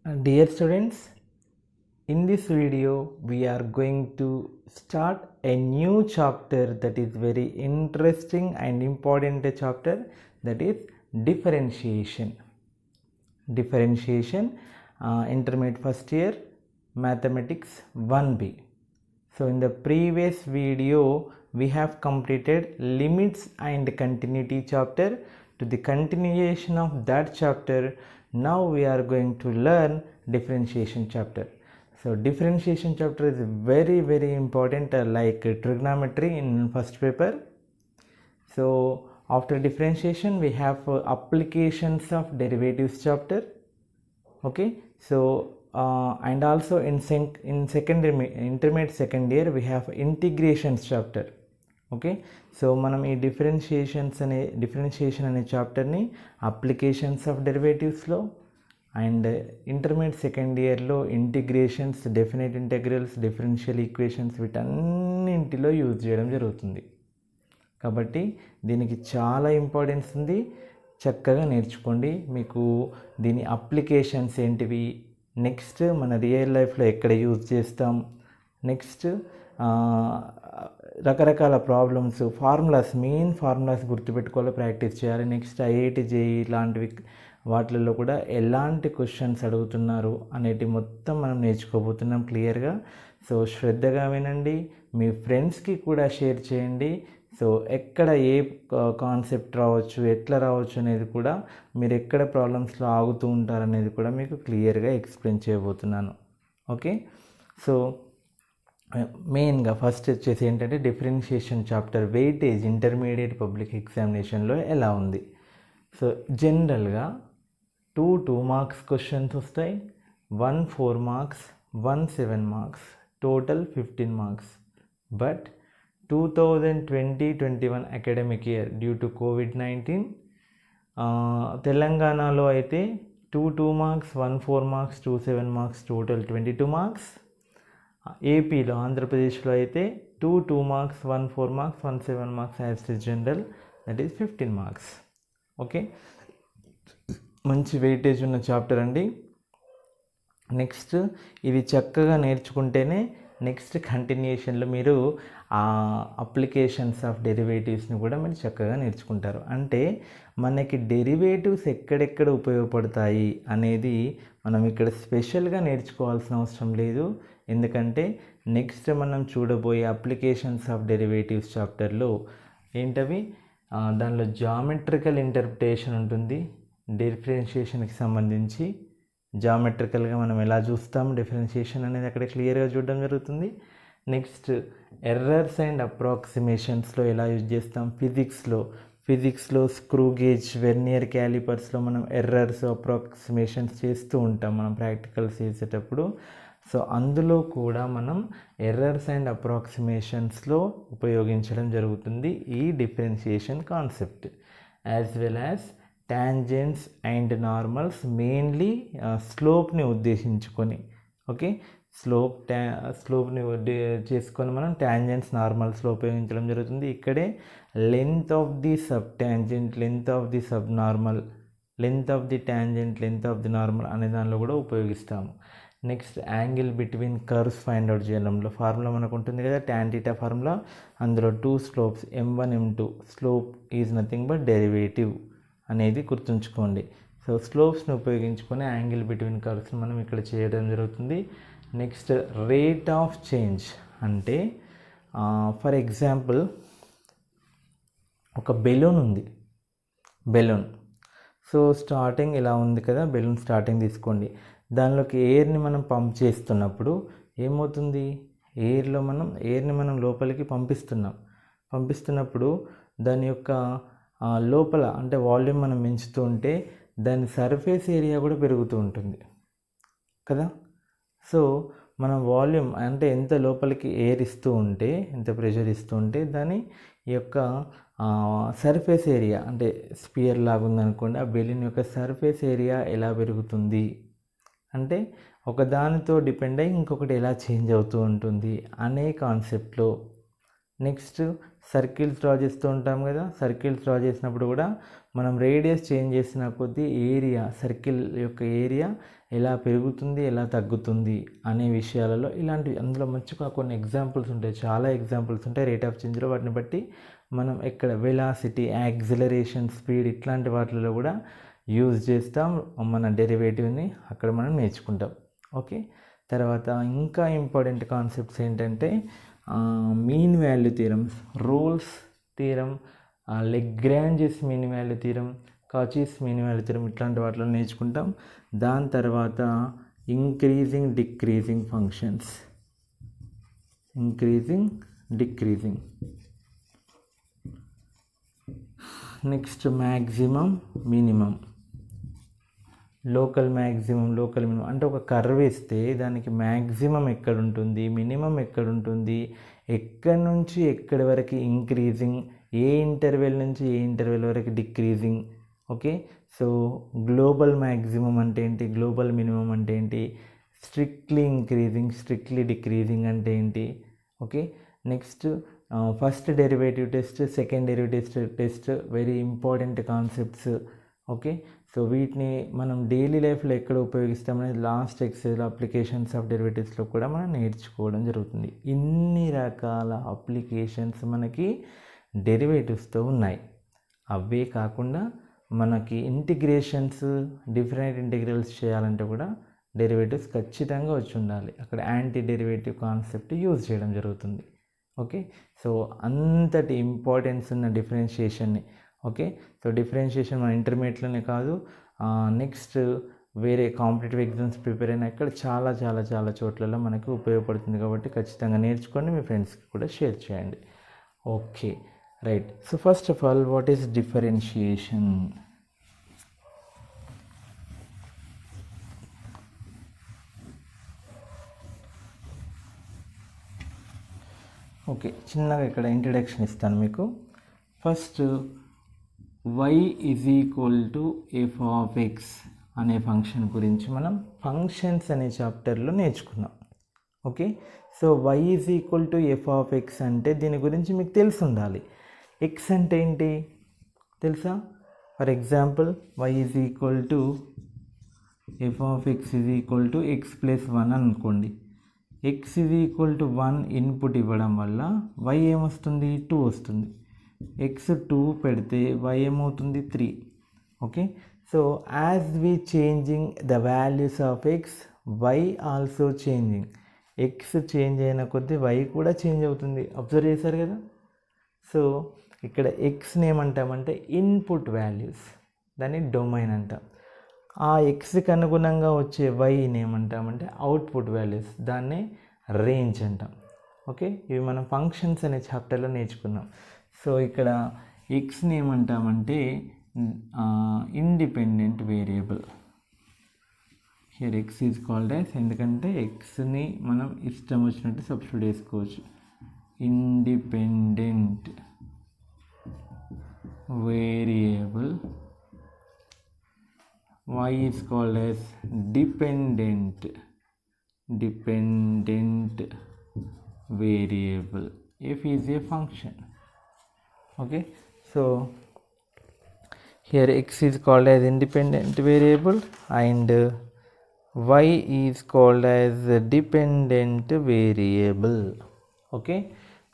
Dear students, in this video we are going to start a new chapter that is very interesting and important chapter, that is differentiation. Intermediate first year mathematics 1B. So in the previous video we have completed limits and continuity chapter. To the continuation of that chapter, now we are going to learn differentiation chapter. So differentiation chapter is very important, like trigonometry in first paper. So after differentiation we have applications of derivatives chapter. Okay, so and also in intermediate second year we have integrations chapter. Okay, so మనం ఈ differentiation అనే చాప్టర్ని applications of డెరివేటివ్స్లో and intermediate second ఇయర్లో integrations, definite integrals, differential equations వీటన్నింటిలో use చేయడం జరుగుతుంది. కాబట్టి దీనికి చాలా ఇంపార్టెన్స్ ఉంది, చక్కగా నేర్చుకోండి. మీకు దీని అప్లికేషన్స్ ఏంటివి, నెక్స్ట్ మన రియల్ లైఫ్లో ఎక్కడ యూజ్ చేస్తాం, నెక్స్ట్ రకరకాల ప్రాబ్లమ్స్, మెయిన్ ఫార్ములాస్ గుర్తుపెట్టుకోవాలి, ప్రాక్టీస్ చేయాలి. నెక్స్ట్ Iit-Jee లాంటివి వాటిల్లో కూడా ఎలాంటి క్వశ్చన్స్ అడుగుతున్నారు అనేటి మొత్తం మనం నేర్చుకోబోతున్నాం క్లియర్గా. సో శ్రద్ధగా వినండి, మీ ఫ్రెండ్స్కి కూడా షేర్ చేయండి. సో ఎక్కడ ఏ కాన్సెప్ట్ రావచ్చు, ఎట్లా రావచ్చు అనేది కూడా, మీరు ఎక్కడ ప్రాబ్లమ్స్లో ఆగుతూ ఉంటారనేది కూడా మీకు క్లియర్గా ఎక్స్ప్లెయిన్ చేయబోతున్నాను. ఓకే, సో మెయిన్గా ఫస్ట్ వచ్చేసి ఏంటంటే differentiation chapter weightage intermediate public ఎగ్జామినేషన్లో ఎలా ఉంది. సో జనరల్గా 2 మార్క్స్ క్వశ్చన్స్ వస్తాయి, 1 4 marks, 1 7 marks, total 15 marks. But 2020-21 academic year due to COVID-19 తెలంగాణలో అయితే 2 marks, 1 4 marks, 2 7 marks, total 22 marks. ఏపీలో, ఆంధ్రప్రదేశ్లో అయితే 2 marks, 1 4 marks, 1 7 marks as it general, that is 15 marks. Okay, మంచి వెయిటేజ్ ఉన్న చాప్టర్ అండి. నెక్స్ట్ ఇది చక్కగా నేర్చుకుంటేనే నెక్స్ట్ కంటిన్యూషన్లో మీరు ఆ అప్లికేషన్స్ ఆఫ్ డెరివేటివ్స్ని కూడా మీరు చక్కగా నేర్చుకుంటారు. అంటే మనకి డెరివేటివ్స్ ఎక్కడెక్కడ ఉపయోగపడతాయి అనేది మనం ఇక్కడ స్పెషల్గా నేర్చుకోవాల్సిన అవసరం లేదు. ఎందుకంటే నెక్స్ట్ మనం చూడబోయే అప్లికేషన్స్ ఆఫ్ డెరివేటివ్స్ చాప్టర్లో ఏంటవి, దానిలో జామెట్రికల్ ఇంటర్ప్రిటేషన్ ఉంటుంది. డిఫరెన్షియేషన్కి సంబంధించి జామెట్రికల్గా మనం ఎలా చూస్తాం డిఫరెన్షియేషన్ అనేది అక్కడ క్లియర్గా చూడడం జరుగుతుంది. నెక్స్ట్ ఎర్రర్స్ అండ్ అప్రాక్సిమేషన్స్లో ఎలా యూజ్ చేస్తాం, ఫిజిక్స్లో స్క్రూ గేజ్, వెర్నియర్ క్యాలిపర్స్లో మనం ఎర్రర్స్, అప్రాక్సిమేషన్స్ చేస్తూ ఉంటాం మనం ప్రాక్టికల్స్ చేసేటప్పుడు. సో అందులో కూడా మనం ఎర్రర్స్ అండ్ అప్రాక్సిమేషన్స్లో ఉపయోగించడం జరుగుతుంది ఈ differentiation concept, as well as tangents and normals, mainly స్లోప్ని ఉద్దేశించుకొని. ఓకే, స్లోప్ని చేసుకొని మనం టాంజెంట్స్, నార్మల్స్లో ఉపయోగించడం జరుగుతుంది. ఇక్కడే length of the sub tangent, length of the sub normal, length of the tangent, length of the normal అనే దానిలో కూడా ఉపయోగిస్తాము. Next angle between curves find out చేయడంలో ఫార్ములా మనకు ఉంటుంది కదా, tan θ ఫార్ములా. అందులో 2 slopes m1 m2, slope is nothing but derivative అనేది గుర్తుంచుకోండి. సో స్లోప్స్ని ఉపయోగించుకొని యాంగిల్ బిట్వీన్ కర్వ్స్ని మనం ఇక్కడ చేయడం జరుగుతుంది. నెక్స్ట్ రేట్ ఆఫ్ చేంజ్ అంటే ఫర్ ఎగ్జాంపుల్ ఒక బెలూన్ ఉంది, సో స్టార్టింగ్ ఇలా ఉంది కదా, బెలూన్ స్టార్టింగ్ తీసుకోండి. దానిలోకి ఎయిర్ని మనం పంప్ చేస్తున్నప్పుడు ఏమవుతుంది, ఎయిర్ని మనం లోపలికి పంపిస్తున్నప్పుడు దాని యొక్క లోపల అంటే వాల్యూమ్ మనం పెంచుతూ ఉంటే దాని సర్ఫేస్ ఏరియా కూడా పెరుగుతూ ఉంటుంది కదా. సో మనం వాల్యూమ్ అంటే ఎంత లోపలికి ఎయిర్ ఇస్తూ ఉంటే, ఎంత ప్రెషర్ ఇస్తూ ఉంటే దాని యొక్క సర్ఫేస్ ఏరియా, అంటే స్పియర్ లాగా ఉందనుకోండి, ఆ బెలూన్ యొక్క సర్ఫేస్ ఏరియా ఎలా పెరుగుతుంది అంటే ఒకదానితో డిపెండ్ అయ్యి ఇంకొకటి ఎలా చేంజ్ అవుతూ ఉంటుంది అనే కాన్సెప్ట్లో నెక్స్ట్ సర్కిల్స్ డ్రా చేస్తూ ఉంటాం కదా, సర్కిల్స్ డ్రా చేసినప్పుడు కూడా మనం రేడియస్ చేంజ్ చేసిన కొద్దీ ఏరియా, సర్కిల్ యొక్క ఏరియా ఎలా పెరుగుతుంది ఎలా తగ్గుతుంది అనే విషయాలలో ఇలాంటివి అందులో మంచిగా కొన్ని ఎగ్జాంపుల్స్ ఉంటాయి, చాలా ఎగ్జాంపుల్స్ ఉంటాయి రేట్ ఆఫ్ చేంజ్లో. వాటిని బట్టి మనం ఎక్కడ వెలాసిటీ, యాక్సిలరేషన్, స్పీడ్ ఇట్లాంటి వాటిలో కూడా యూజ్ చేస్తాం మన డెరివేటివ్ని, అక్కడ మనం నేర్చుకుంటాం. ఓకే, తర్వాత ఇంకా ఇంపార్టెంట్ కాన్సెప్ట్స్ ఏంటంటే mean value theorem, Rolle's theorem, Lagrange's mean value theorem, Cauchy's mean value theorem ఇట్లాంటి వాటిలో నేర్చుకుంటాం. దాని తర్వాత increasing decreasing functions, increasing decreasing. Next maximum minimum, local maximum local minimum. అంటే ఒక కర్వ్ ఇస్తే దానికి మ్యాక్సిమం ఎక్కడ ఉంటుంది, మినిమం ఎక్కడ ఉంటుంది, ఎక్కడి నుంచి ఎక్కడి వరకు ఇంక్రీజింగ్, ఏ ఇంటర్వెల్ నుంచి ఏ ఇంటర్వెల్ వరకు decreasing. Okay, so global maximum అంటే ఏంటి, గ్లోబల్ మినిమం అంటే ఏంటి, స్ట్రిక్ట్లీ ఇంక్రీజింగ్ స్ట్రిక్ట్లీ డిక్రీజింగ్ అంటే ఏంటి. Okay, next first derivative test, second derivative test, very important concepts. Okay, so వీటిని మనం డైలీ లైఫ్లో ఎక్కడ ఉపయోగిస్తామనేది లాస్ట్ ఎక్సైజ్ అప్లికేషన్స్ ఆఫ్ డెరివేటివ్స్లో కూడా మనం నేర్చుకోవడం జరుగుతుంది. ఇన్ని రకాల అప్లికేషన్స్ మనకి డెరివేటివ్స్తో ఉన్నాయి. అవే కాకుండా మనకి ఇంటిగ్రేషన్స్, డిఫరెంట్ ఇంటిగ్రల్స్ చేయాలంటే కూడా డెరివేటివ్స్ ఖచ్చితంగా వచ్చి ఉండాలి. అక్కడ యాంటీ డెరివేటివ్ కాన్సెప్ట్ యూజ్ చేయడం జరుగుతుంది. ఓకే, సో అంతటి ఇంపార్టెన్స్ ఉన్న డిఫరెన్షియేషన్ని. ఓకే, సో డిఫరెన్షియేషన్ మన ఇంటర్మీడియట్లోనే కాదు, నెక్స్ట్ వేరే కాంపిటేటివ్ ఎగ్జామ్స్ ప్రిపేర్ అయినా ఇక్కడ చాలా చాలా చాలా చోట్లలో మనకు ఉపయోగపడుతుంది. కాబట్టి ఖచ్చితంగా నేర్చుకోండి, మీ ఫ్రెండ్స్కి కూడా షేర్ చేయండి. Okay, right. So first of all, what is differentiation? Okay, చిన్నగా ఇక్కడ ఇంట్రడక్షన్ ఇస్తాను మీకు. First y is equal to f of X అనే ఫంక్షన్ గురించి మనం ఫంక్షన్స్ అనే చాప్టర్లో నేర్చుకున్నాం. Okay, so y is equal to f of X అంటే దీని గురించి మీకు తెలిసి ఉండాలి. ఎక్స్ అంటే ఏంటి తెలుసా? For example, y is equal to f of X is equal to X plus 1 అనుకోండి. X is equal to 1 input ఇవ్వడం వల్ల y ఏమొస్తుంది, 2 వస్తుంది. ఎక్స్ 2 పెడితే y ఏమవుతుంది, 3. Okay, so as we changing the values of x, y also changing. X change అయిన కొద్దీ y కూడా చేంజ్ అవుతుంది. అబ్జర్వ్ చేశారు కదా. సో ఇక్కడ ఎక్స్ని ఏమంటామంటే ఇన్పుట్ వాల్యూస్, దాన్ని డొమైన్ అంటాం. ఆ ఎక్స్కి అనుగుణంగా వచ్చే వైని ఏమంటామంటే అవుట్పుట్ వాల్యూస్, దాన్నే రేంజ్ అంటాం. ఓకే, ఇవి మనం ఫంక్షన్స్ అనే చాప్టర్లో నేర్చుకున్నాం. సో ఇక్కడ ఎక్స్ని ఏమంటామంటే independent variable. Here X is called as, ఎందుకంటే ఎక్స్ని మనం ఇష్టం వచ్చినట్టు సబ్స్టిట్యూట్ చేసుకోవచ్చు. Independent variable. y is called as dependent variable. f is a function. Okay, so here x is called as independent variable and y is called as dependent variable. Okay,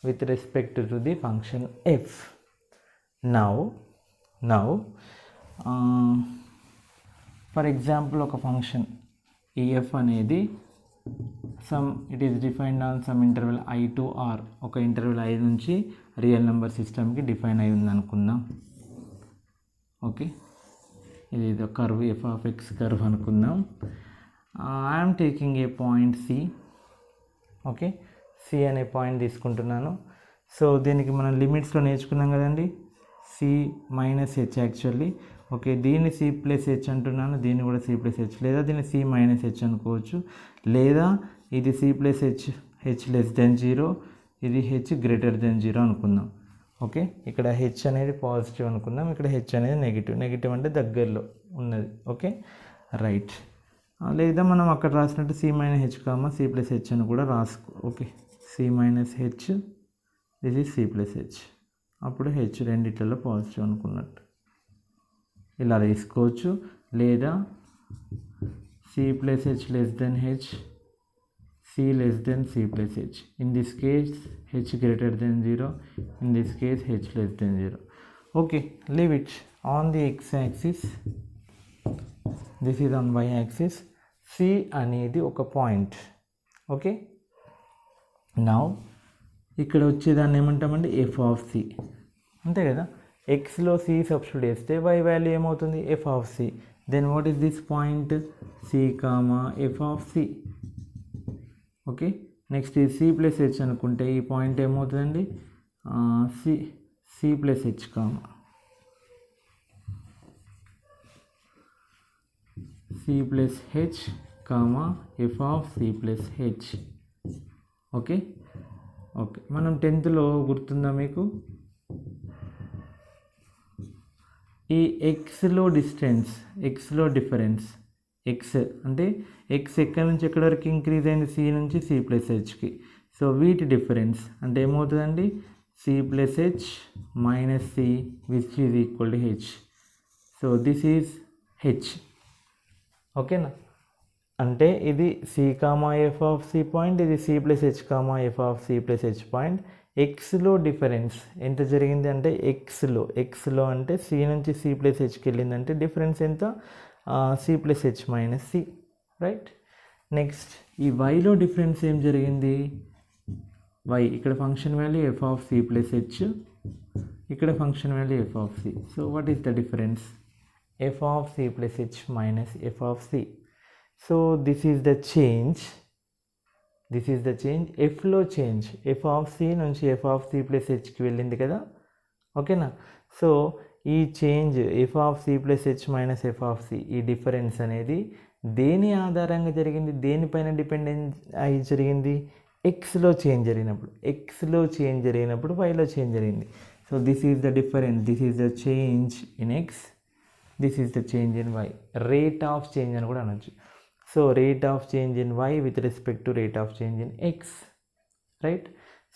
with respect to the function f. Now for example, ఒక function EF అనేది it is defined on some interval I to R. ఒక interval I నుంచి real number సిస్టమ్కి define అయి ఉంది అనుకుందాం. Okay, ఇది curve f of x curve అనుకుందాం. I'm taking a point C. Okay, C అనే పాయింట్ తీసుకుంటున్నాను. సో దీనికి మనం లిమిట్స్లో నేర్చుకున్నాం కదండి, C minus h actually. Okay, దీన్ని C ప్లస్ హెచ్ అంటున్నాను, దీన్ని కూడా C ప్లస్ హెచ్, లేదా దీన్ని C మైనస్ హెచ్ అనుకోవచ్చు, లేదా ఇది C plus h less than 0, ఇది హెచ్ గ్రేటర్ దెన్ 0 అనుకుందాం. ఓకే, ఇక్కడ హెచ్ అనేది పాజిటివ్ అనుకుందాం, ఇక్కడ హెచ్ అనేది నెగిటివ్ అంటే దగ్గరలో ఉన్నది. Okay, right. లేదా మనం అక్కడ రాసినట్టు C minus h comma C plus h అని కూడా రాసుకో. Okay, C minus h this is C plus h. అప్పుడు హెచ్ రెండిట్లలో పాజిటివ్ అనుకున్నట్టు ఇలా తీసుకోవచ్చు. లేదా C plus h less than h, C less than C plus h. In this case h greater than 0, in this case h less than 0. Okay, leave it on the x axis, this is on y axis. C అనేది ఒక point. Okay, now ఇక్కడ వచ్చేదాన్ని ఏమంటామండి, F of C, అంతే కదా. ఎక్స్లో C substitute చేస్తే y value ఏమవుతుంది, f of C. Then what is this point, C comma f of C. Okay, next ఈ సి ప్లస్ హెచ్ అనుకుంటే ఈ పాయింట్ ఏమవుతుందండి, C plus h comma C plus h comma f of C plus h. Okay okay, మనం 10th గుర్తుందా మీకు, ఈ ఎక్స్లో distance, ఎక్స్లో డిఫరెన్స్, ఎక్స్ అంటే ఎక్స్ ఎక్కడి నుంచి ఎక్కడి వరకు ఇంక్రీజ్ అయింది, సి నుంచి సి ప్లస్ హెచ్కి. సో వీటి డిఫరెన్స్ అంటే ఏమవుతుందండి, C plus h minus c which is equal to h. So this is h. ఓకేనా, అంటే ఇది c comma f of c point, ఇది c plus h comma f of C plus h point. ఎక్స్లో difference ఎంత జరిగింది అంటే, ఎక్స్లో అంటే సి నుంచి సి ప్లస్ హెచ్కి వెళ్ళిందంటే డిఫరెన్స్ ఎంత, c plus h minus c, right. Next ఈ వైలో డిఫరెన్స్ ఏం జరిగింది, వై ఇక్కడ function value f of C plus h, ఇక్కడ function value f of c. So what is the difference, f of C plus h minus f of c. So this is the change, ఎఫ్లో change, f of c నుంచి f of C plus హెచ్కి వెళ్ళింది కదా. ఓకేనా, so ఈ change f of C plus h minus f of C, ఈ difference అనేది దేని ఆధారంగా జరిగింది, దేనిపైన డిపెండెన్స్ అయి జరిగింది, ఎక్స్లో చేంజ్ జరిగినప్పుడు వైలో చేంజ్ జరిగింది. So this is the difference, this is the change in x, this is the change in y. Rate of change అని కూడా అనొచ్చు. So rate of change in y with respect to rate of change in x, right.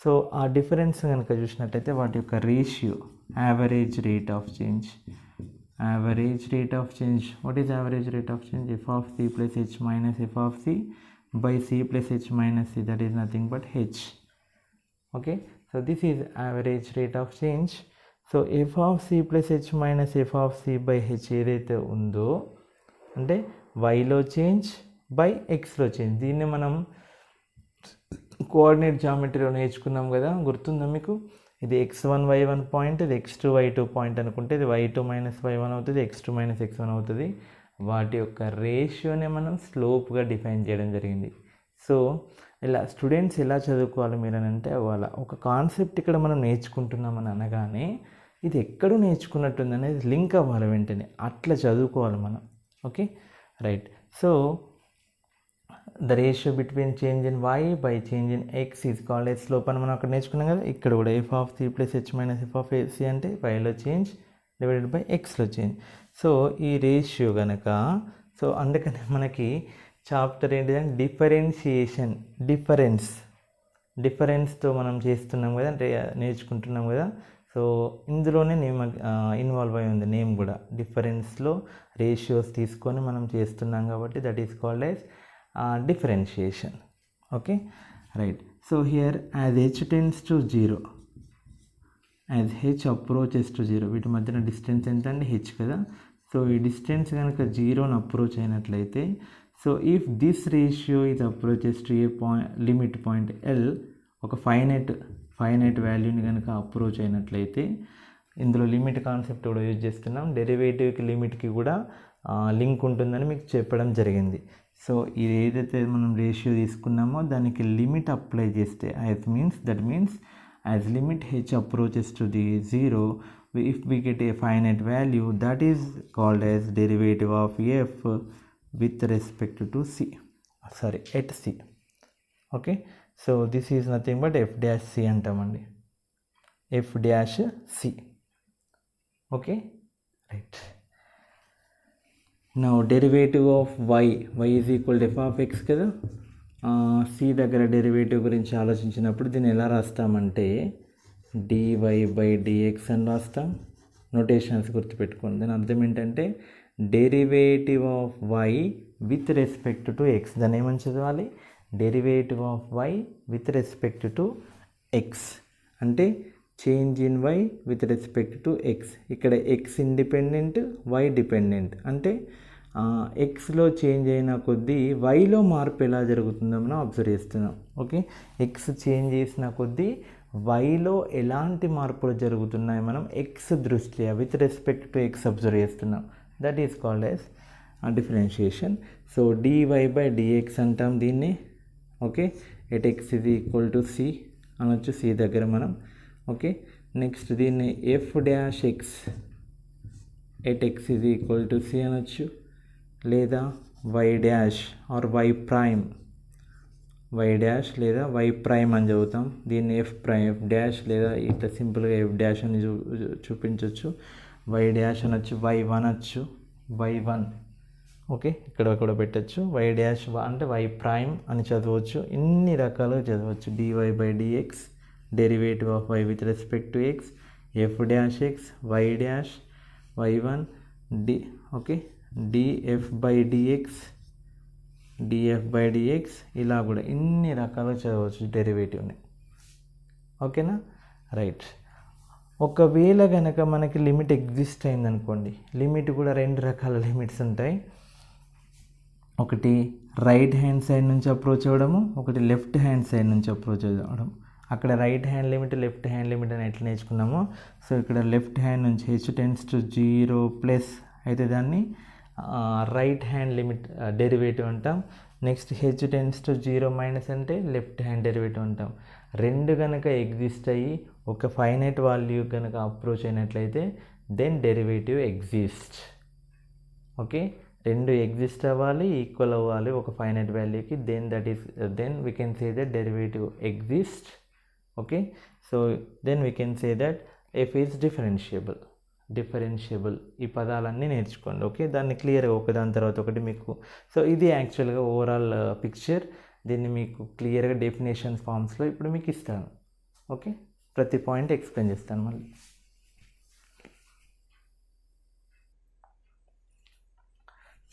So ఆ difference కనుక చూసినట్టయితే వాటి యొక్క ratio, average rate of change, what is average rate of change, f of C plus h minus f of C by C plus h minus C, that is nothing but h. Okay, so this is average rate of change. So f of C plus h minus f of C by h ఏదైతే ఉందో అంటే వైలో change by ఎక్స్లో change. దీన్ని మనం coordinate జామెట్రీలో నేర్చుకున్నాం కదా, గుర్తుందా మీకు. ఇది x1 y1 పాయింట్, ఇది x2 y2 పాయింట్ అనుకుంటే ఇది y2 మైనస్ y1 అవుతుంది, x2 మైనస్ x1 అవుతుంది. వాటి యొక్క రేషియోని మనం స్లోప్గా డిఫైన్ చేయడం జరిగింది. సో ఇలా స్టూడెంట్స్ ఎలా చదువుకోవాలి మీరు అని అంటే, వాళ్ళ ఒక కాన్సెప్ట్ ఇక్కడ మనం నేర్చుకుంటున్నామని అనగానే ఇది ఎక్కడో నేర్చుకున్నట్టుంది అనేది లింక్ అవ్వాలి వెంటనే, అట్లా చదువుకోవాలి మనం. Okay, right. So the ratio between change in y by change in x is called as slope అని మనం అక్కడ నేర్చుకున్నాం కదా. ఇక్కడ కూడా f of C plus h minus f of c అంటే వైలో చేంజ్ డివైడెడ్ బై ఎక్స్లో చేంజ్. సో ఈ రేషియో కనుక, సో అందుకని మనకి చాప్టర్ ఏంటిదంటే డిఫరెన్షియేషన్, డిఫరెన్స్తో మనం చేస్తున్నాం కదా, అంటే నేర్చుకుంటున్నాం కదా. సో ఇందులోనే నేమ్ ఇన్వాల్వ్ అయి ఉంది, నేమ్ కూడా డిఫరెన్స్లో రేషియోస్ తీసుకొని మనం చేస్తున్నాం కాబట్టి that is called as differentiation. Okay, right. So here as h tends to 0, as h approaches to 0, వీటి మధ్యన డిస్టెన్స్ ఎంత అండి, h కదా. సో ఈ డిస్టెన్స్ కనుక 0ని అప్రోచ్ అయినట్లయితే, so if this ratio is approaches to A limit point L, ఒక finite వాల్యూని కనుక అప్రోచ్ అయినట్లయితే, ఇందులో లిమిట్ కాన్సెప్ట్ కూడా యూజ్ చేస్తున్నాం, డెరివేటివ్కి లిమిట్కి కూడా లింక్ ఉంటుందని మీకు చెప్పడం జరిగింది. సో ఇది ఏదైతే మనం రేషియో తీసుకున్నామో దానికి లిమిట్ అప్లై చేస్తే that means as limit h approaches to the 0, if we get a finite value that is called as derivative of f with respect to c, at c. Okay, so this is nothing but f dash c అంటామండి, f dash c. Okay, right. Now derivative of y is equal to f of x కదా. C దగ్గర derivative గురించి ఆలోచించినప్పుడు దీన్ని ఎలా రాస్తామంటే, dy/dx అని రాస్తాం. Notations గుర్తుపెట్టుకోండి. దాని అర్థం ఏంటంటే derivative of y with respect to x. దాన్ని ఏమని చదవాలి? Derivative of y with respect to x అంటే change in y with respect to x. ఇక్కడ x ఇండిపెండెంట్, y డిపెండెంట్. అంటే ఎక్స్లో చేంజ్ అయిన కొద్దీ వైలో మార్పు ఎలా జరుగుతుందో మనం అబ్జర్వ్ చేస్తున్నాం. ఓకే, ఎక్స్ చేంజ్ చేసిన కొద్దీ వైలో ఎలాంటి మార్పులు జరుగుతున్నాయి మనం ఎక్స్ దృష్ట్యా with respect to x observe చేస్తున్నాం. That is called as differentiation. So dy/dx అంటాం దీన్ని. Okay, at x is equal to c అనొచ్చు, సి దగ్గర మనం. ఓకే, నెక్స్ట్ దీన్ని f'(x) at x is equal to c అనొచ్చు, లేదా y' ఆర్ y' లేదా y' అని చదువుతాం. దీన్ని f' లేదా ఇట్లా సింపుల్గా f' అని చూపించవచ్చు. y' అనొచ్చు, y1 అనొచ్చు, y1. ఓకే, ఇక్కడ కూడా పెట్టచ్చు. y' అంటే y' అని చదవచ్చు. ఇన్ని రకాలుగా చదవచ్చు. dy/dx derivative of y with respect to x, f'(x), y', y1, okay, df/dx ఇలా కూడా ఇన్ని రకాలుగా చదవచ్చు డెరివేటివ్ని. ఓకేనా, రైట్. ఒకవేళ కనుక మనకి లిమిట్ ఎగ్జిస్ట్ అయిందనుకోండి, లిమిట్ కూడా రెండు రకాల లిమిట్స్ ఉంటాయి. ఒకటి రైట్ హ్యాండ్ సైడ్ నుంచి అప్రోచ్ అవ్వడము, ఒకటి లెఫ్ట్ హ్యాండ్ సైడ్ నుంచి అప్రోచ్ అవ్వడం. అక్కడ right hand limit, left hand limit అని ఎట్లా నేర్చుకున్నామో, సో ఇక్కడ లెఫ్ట్ హ్యాండ్ నుంచి h→0 ప్లస్ అయితే దాన్ని రైట్ హ్యాండ్ లిమిట్ డెరివేటివ్ అంటాం. నెక్స్ట్ h→0 మైనస్ అంటే లెఫ్ట్ హ్యాండ్ డెరివేటివ్ అంటాం. రెండు కనుక ఎగ్జిస్ట్ అయ్యి ఒక ఫైనైట్ వాల్యూ కనుక అప్రోచ్ అయినట్లయితే దెన్ డెరివేటివ్ ఎగ్జిస్ట్. ఓకే, రెండు ఎగ్జిస్ట్ అవ్వాలి, ఈక్వల్ అవ్వాలి ఒక finite వాల్యూకి, then we can say that derivative exist. Okay, so then we can say that f is differentiable. ఈ పదాలన్నీ నేర్చుకోండి. ఓకే, దాన్ని క్లియర్గా ఒకదాని తర్వాత ఒకటి మీకు. సో ఇది యాక్చువల్గా ఓవరాల్ పిక్చర్. దీన్ని మీకు క్లియర్గా డెఫినేషన్ ఫామ్స్లో ఇప్పుడు మీకు ఇస్తాను. ఓకే, ప్రతి పాయింట్ ఎక్స్ప్లెయిన్ చేస్తాను మళ్ళీ.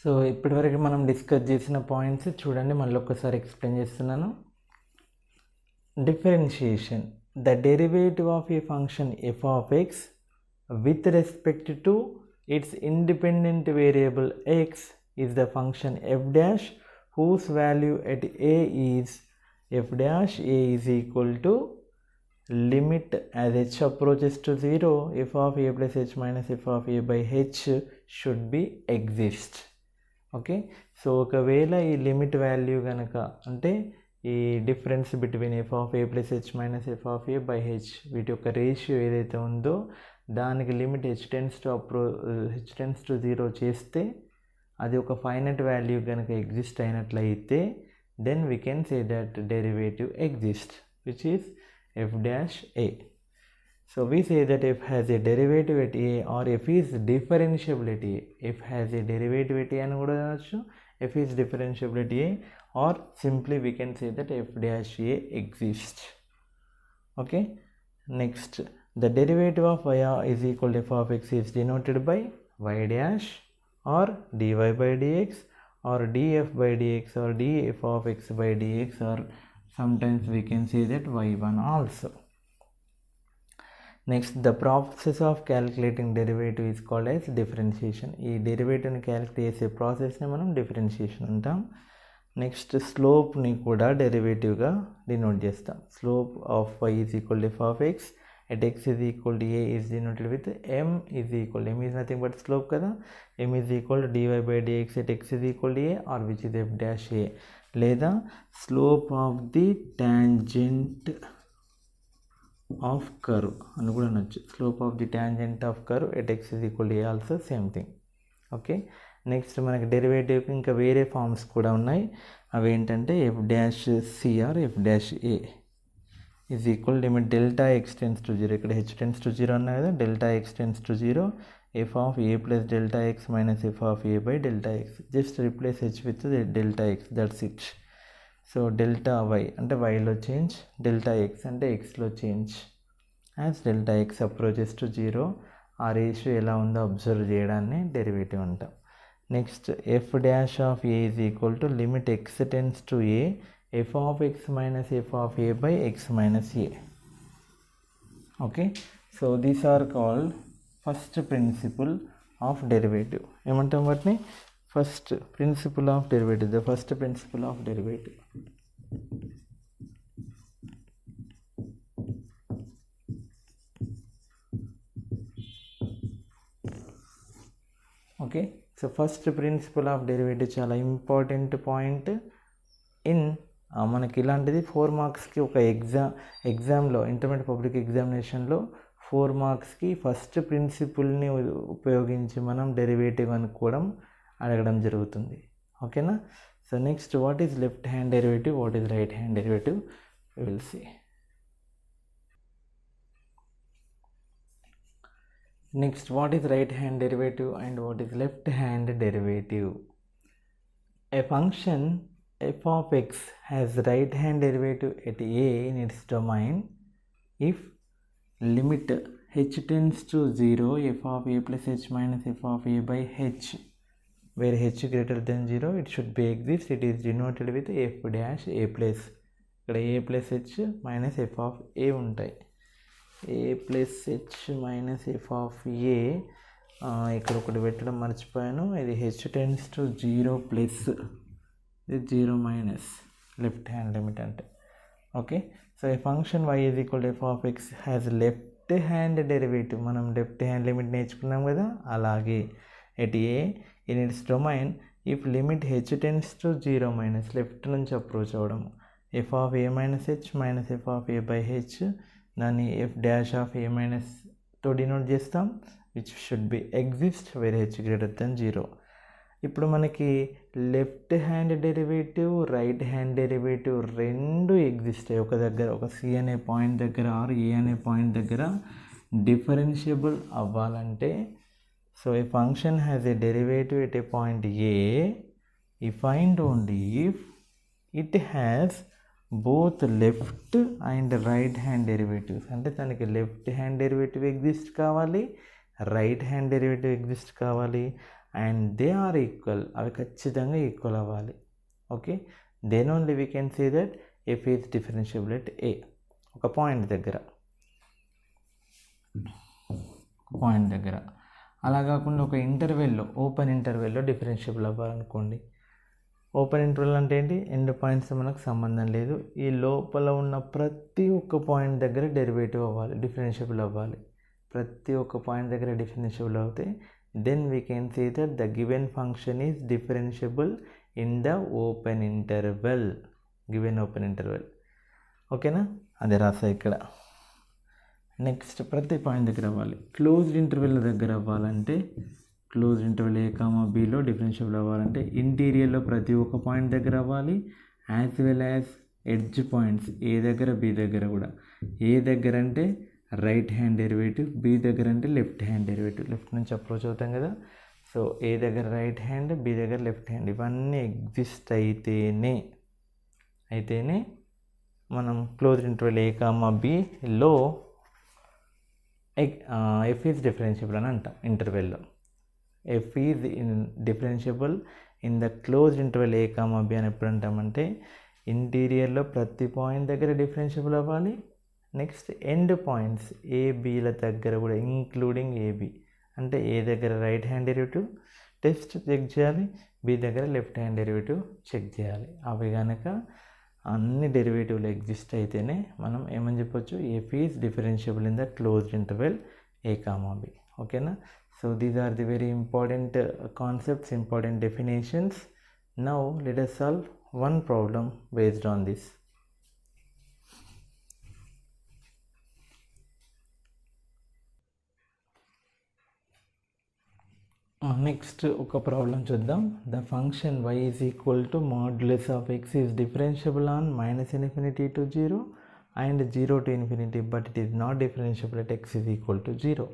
సో ఇప్పటివరకు మనం డిస్కస్ చేసిన పాయింట్స్ చూడండి, మళ్ళీ ఒక్కసారి ఎక్స్ప్లెయిన్ చేస్తున్నాను. Differentiation: the derivative of A function f(x) with respect to its independent variable x is the function f' whose value at a is f' is equal to limit as h approaches to 0 f of a plus h minus f of a by h should be exist. Okay, so ఒకవేళ ఈ limit value కనుక అంటే ఈ difference between F of A plus h minus f of a by H వీటి యొక్క ratio ఏదైతే ఉందో దానికి లిమిట్ h→0 చేస్తే అది ఒక ఫైనైట్ వాల్యూ కనుక ఎగ్జిస్ట్ అయినట్లయితే then we can say that derivative exist which is f'(a). So we say that f has a derivative at a or f is differentiable at a. F has a derivative at a అని కూడా అనొచ్చు, f is differentiable at a, or simply we can say that f'(a) exists. Okay, next, the derivative of y is equal to f of x is denoted by y' or dy/dx or df/dx or df of x by dx, or sometimes we can say that y1 also. Next, the process of calculating derivative is called as differentiation. ఈ డెరివేటివ్ని calculate చేసే ప్రాసెస్ని మనం differentiation అంటాం. Next, స్లోప్ని కూడా డెరివేటివ్గా denote చేస్తాం. Slope of y is equal to f of x at x is equal to a is denoted with m is nothing but slope కదా, m is equal to dy/dx at x is equal to a or which is f'(a), లేదా slope of the tangent of curve అని కూడా అనొచ్చు. Slope of the tangent of curve at x is equal to A also same thing. Okay, next మనకి డెరివేటివ్కి ఇంకా వేరే forms కూడా ఉన్నాయి. అవి ఏంటంటే f'(c) or f'(a) is equal limit Δx→0. ఇక్కడ h→0 అన్నా కదా, Δx→0 f of a plus Δx minus f of a by Δx. Just replace h with Δx, that's it. So Δy అంటే yలో చేంజ్, Δx అంటే xలో change. As delta x approaches to 0 ఆ ratio ఎలా ఉందో observe చేయడాన్ని derivative అంటాం. Next f dash of a is equal to limit x tends to a f of x minus f of a by x minus a. Okay, so these are called first principle of derivative. ఏమంటాం వాటిని? First principle of derivative, the first principle of derivative. Okay, so first principle of derivative చాలా important point in మనకి ఇలాంటిది 4 మార్క్స్కి ఒక ఎగ్జామ్లో intermediate public ఎగ్జామినేషన్లో 4 మార్క్స్కి ఫస్ట్ ప్రిన్సిపల్ని ఉపయోగించి మనం డెరివేటివ్ అనుకోవడం అడగడం జరుగుతుంది. ఓకేనా? So next, what is left hand derivative, what is right hand derivative, we will see. Next, what is right hand derivative and what is left hand derivative? A function f of x has right hand derivative at a in its domain if limit h tends to 0 f of a plus h minus f of a by h, where h greater than 0 it should be exist. It is denoted with f dash a plus. ఇక్కడ a plus h minus f of a ఉంటాయి. a plus h minus f of a, ఇక్కడ ఒకటి పెట్టడం మర్చిపోయాను, ఇది h tends to 0 plus ఇది 0 minus left hand limit అంటే. Okay, so ఈ function y is equal to f of x has left hand derivative. మనం లెఫ్ట్ హ్యాండ్ లిమిట్ నేర్చుకున్నాం కదా, అలాగే at a in its domain if limit h tends to 0 minus left నుంచి approach అవ్వడం f of a minus h minus f of a by h, దాన్ని f dash of a మైనస్తో denote చేస్తాం, which should be exist wear h greater than 0. ఇప్పుడు మనకి left hand derivative right hand derivative రెండు exist అయ్యి ఒక దగ్గర, ఒక సి అనే పాయింట్ దగ్గర ఆర్ ఏ అనే పాయింట్ దగ్గర డిఫరెన్షియబుల్ అవ్వాలంటే, so a function has a derivative at a point a if and only if it has both left and right hand derivatives. అంటే దానికి లెఫ్ట్ హ్యాండ్ డెరివేటివ్ ఎగ్జిస్ట్ కావాలి, right hand derivative exist కావాలి, and they are equal, అవి ఖచ్చితంగా equal అవ్వాలి. Okay, then only we can say that f is differentiable at a, ఒక point దగ్గర. అలా కాకుండా ఒక ఇంటర్వెల్లో, ఓపెన్ ఇంటర్వెల్లో డిఫరెన్షియబుల్ అవ్వాలనుకోండి. ఓపెన్ ఇంటర్వెల్ అంటే ఏంటి? ఎండ్ పాయింట్స్ మనకు సంబంధం లేదు, ఈ లోపల ఉన్న ప్రతి ఒక్క పాయింట్ దగ్గర డెరివేటివ్ అవ్వాలి, డిఫరెన్షియబుల్ అవ్వాలి. ప్రతి ఒక్క పాయింట్ దగ్గర డిఫరెన్షియబుల్ అవుతే then we can say that the given function is differentiable in the open interval, given open interval. ఓకేనా? అదే రాసా ఇక్కడ. నెక్స్ట్, ప్రతి పాయింట్ దగ్గర అవ్వాలి. క్లోజ్డ్ ఇంటర్వెల్ దగ్గర అవ్వాలంటే, క్లోజ్డ్ ఇంటర్వెల్ ఏ కామా బిలో డిఫరెన్షియబుల్ అవ్వాలంటే ఇంటీరియర్లో ప్రతి ఒక్క పాయింట్ దగ్గర అవ్వాలి, as well as edge points a దగ్గర బి దగ్గర కూడా. ఏ దగ్గర అంటే రైట్ హ్యాండ్ డెరివేటివ్, బి దగ్గర అంటే లెఫ్ట్ హ్యాండ్ డెరివేటివ్, లెఫ్ట్ నుంచి అప్రోచ్ అవుతాం కదా. సో ఏ దగ్గర రైట్ హ్యాండ్, బి దగ్గర లెఫ్ట్ హ్యాండ్, ఇవన్నీ ఎగ్జిస్ట్ అయితేనే మనం క్లోజ్ ఇంటర్వెల్ ఏ కామా బిలో ఎఫ్ ఈజ్ డిఫరెన్షియబుల్ అని అంటాం. ఇంటర్వెల్లో f is differentiable in the close interval a comma b అని ఎప్పుడు అంటామంటే ఇంటీరియర్లో ప్రతి పాయింట్ దగ్గర డిఫరెన్షియబుల్ అవ్వాలి, నెక్స్ట్ ఎండ్ పాయింట్స్ ఏబీల దగ్గర కూడా ఇంక్లూడింగ్ ఏబీ, అంటే ఏ దగ్గర right hand derivative test check చేయాలి, బి దగ్గర లెఫ్ట్ హ్యాండ్ డెరివేటివ్ చెక్ చేయాలి. అవి కనుక అన్ని డెరివేటివ్లు ఎగ్జిస్ట్ అయితేనే మనం ఏమని చెప్పొచ్చు, f is differentiable in the closed interval a comma b. ఓకేనా? So these are the very important concepts, important definitions. Now let us solve one problem based on this. Next ఒక ప్రాబ్లం చూద్దాం. The function y is equal to modulus of x is differentiable on -∞ to 0 and 0 to ∞, but it is not differentiable at x is equal to 0.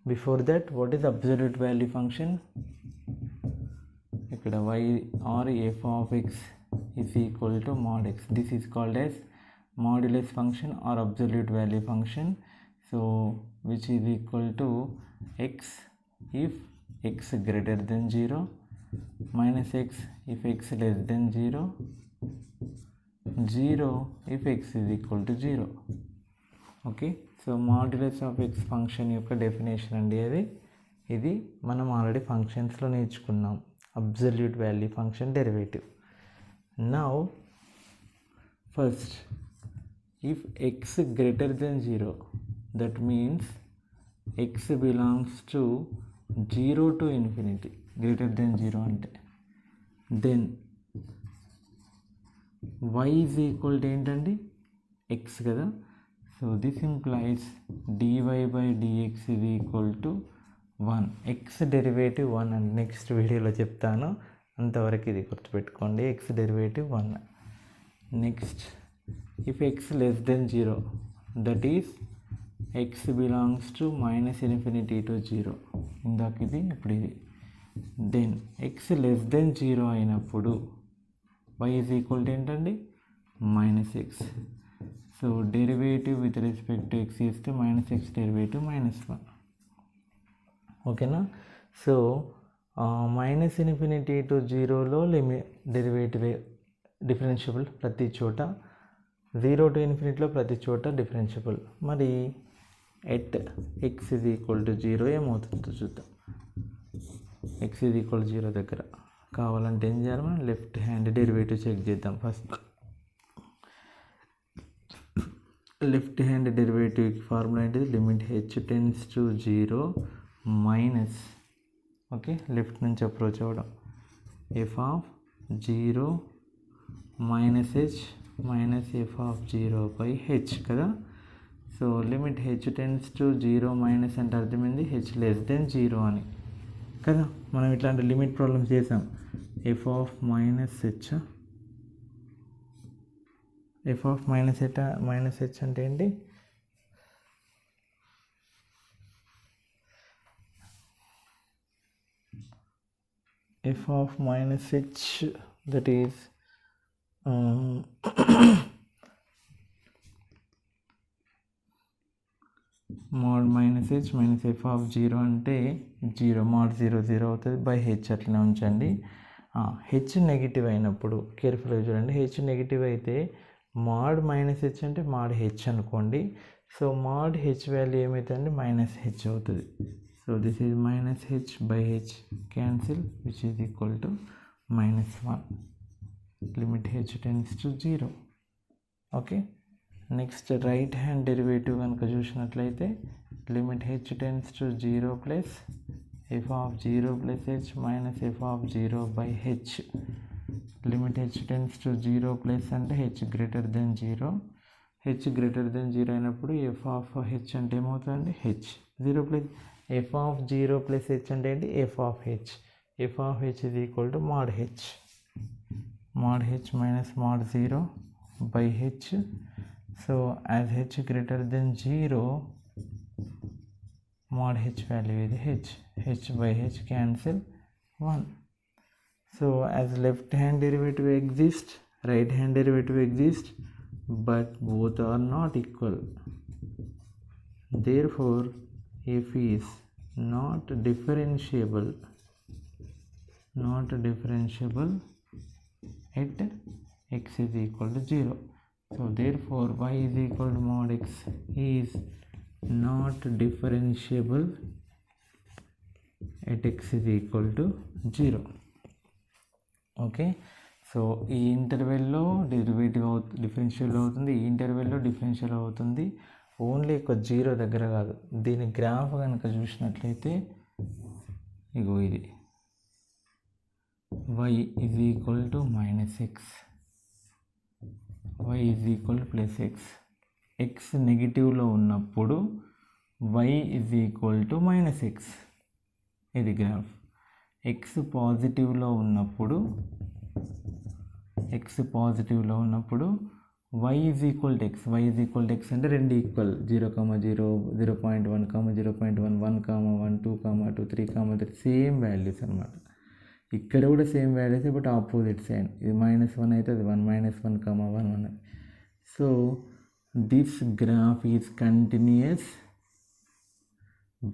Before that, what is absolute value function? ఇక్కడ y or f of x is equal to mod x. This is called as modulus function or absolute value function. So which is equal to x if x greater than 0 minus x if x less than 0, 0 if x is equal to 0. Okay, so modulus of X function యొక్క definition అండి అది. ఇది మనం already ఫంక్షన్స్లో నేర్చుకున్నాం, absolute value function derivative. Now first if x greater than 0, that means x belongs to 0 to infinity, greater than 0 ante, then y is equal to ఏంటండి x కదా. So this implies dy by dx is equal to 1. x డెరివేటివ్ 1 అండి, next వీడియోలో చెప్తాను, అంతవరకు ఇది గుర్తుపెట్టుకోండి, x డెరివేటివ్ 1. Next if x less than 0, that is x belongs to minus infinity to 0, ఇందాక ఇది ఇప్పుడు ఇది. దెన్ x less than 0 అయినప్పుడు y is equal to ఏంటండి minus x. So derivative with respect to x ఇస్తే minus x డెరివేటివ్ -1. ఓకేనా. So minus infinity to 0లో డెరివేటివ్ డిఫరెన్షియబుల్ ప్రతి చోట, 0 to ఇన్ఫినిటీలో ప్రతి చోట డిఫరెన్షియబుల్. మరి at x is equal to 0 ఏమవుతుందో చూద్దాం. ఎక్స్ ఈజ్ ఈక్వల్ 0 దగ్గర కావాలంటే ఏం చేయాలి, మనం లెఫ్ట్ హ్యాండ్ డెరివేటివ్ చెక్ చేద్దాం. First left hand derivative formula ఏంటిది, limit h tends to 0 minus, okay left నుంచి అప్రోచ్ అవ్వడం, f of 0 minus h minus f of 0 by h కదా. So limit h tends to 0 minus అంటే అర్థమైంది H less than 0 అని కదా. మనం ఇట్లాంటి లిమిట్ ప్రాబ్లమ్స్ చేసాం. F of minus H, F of minus H అంటే ఏంటి, F of minus H that is mod minus h minus f of 0 అంటే 0 mod 0 0 అవుతుంది బై హెచ్ అట్లనే ఉంచండి. హెచ్ నెగిటివ్ అయినప్పుడు కేర్ఫుల్గా చూడండి, హెచ్ నెగిటివ్ అయితే mod మైనస్ హెచ్ అంటే mod హెచ్ అనుకోండి. సో mod హెచ్ వాల్యూ ఏమవుతుందండి మైనస్ హెచ్ అవుతుంది. So this is minus H by H cancel which is equal to -1. Limit h tends to 0. Okay, next right hand derivative కనుక చూసినట్లయితే limit h tends to 0 plus F of 0 plus h minus f of 0 by H. Limit h tends to 0 plus అంటే H greater than 0, H greater than 0 అయినప్పుడు F of H అంటే ఏమవుతుందండి H. 0 plus F of 0 plus H అంటే ఏంటి F of H. F of H is equal to mod H, mod h minus mod 0 by h. So as h greater than 0, mod h value is h, h by h cancel 1. So as left hand derivative exists, right hand derivative exists, but both are not equal. Therefore f is not differentiable at x is equal to 0. So therefore y is equal to mod x is not differentiable at x is equal to 0. Okay, so ఈ ఇంటర్వెల్లో derivative differential అవుతుంది, ఈ ఇంటర్వెల్లో differential అవుతుంది, only ఒక 0 దగ్గర కాదు. దీని graph కనుక చూసినట్లయితే ఇగో ఇది y is equal to minus x, y is equal to plus x. x నెగిటివ్లో ఉన్నప్పుడు y is equal to minus x, ఇది గ్రాఫ్. x పాజిటివ్లో ఉన్నప్పుడు y is equal to x, y is equal to x అంటే రెండు equal, 0, 0, 0.1, 0.1, 1, 1, 2, 2, 3, 3 same values అనమాట. ఇక్కడ కూడా same values, but opposite sign. ఇది -1 అయితే అది 1, -1, 1, 1. So this graph is continuous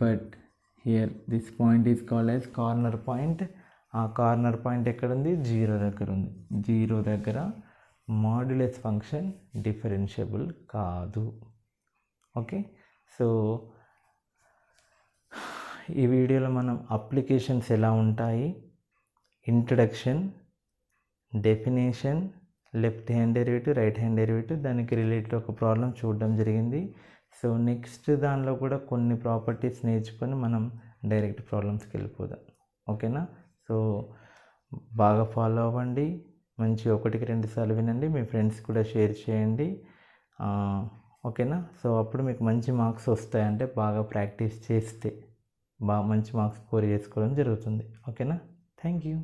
but here this point is called as corner point. ఆ corner point ఎక్కడ ఉంది? 0 దగ్గర ఉంది. 0 దగ్గర మాడ్యులస్ ఫంక్షన్ డిఫరెన్షియబుల్ కాదు. ఓకే, సో ఈ వీడియోలో మనం అప్లికేషన్స్ ఎలా ఉంటాయి, introduction, definition, left hand derivative, right hand derivative, దానికి రిలేటెడ్ ఒక ప్రాబ్లం చూడడం జరిగింది. సో నెక్స్ట్ దానిలో కూడా కొన్ని ప్రాపర్టీస్ నేర్చుకొని మనం డైరెక్ట్ ప్రాబ్లమ్స్కి వెళ్ళిపోదాం. ఓకేనా? సో బాగా ఫాలో అవ్వండి, మంచి 1కి 2 సార్లు వినండి, మీ ఫ్రెండ్స్ కూడా షేర్ చేయండి. ఓకేనా? సో అప్పుడు మీకు మంచి మార్క్స్ వస్తాయంటే బాగా ప్రాక్టీస్ చేస్తే మంచి మార్క్స్ స్కోర్ చేసుకోవడం జరుగుతుంది. ఓకేనా? Thank you.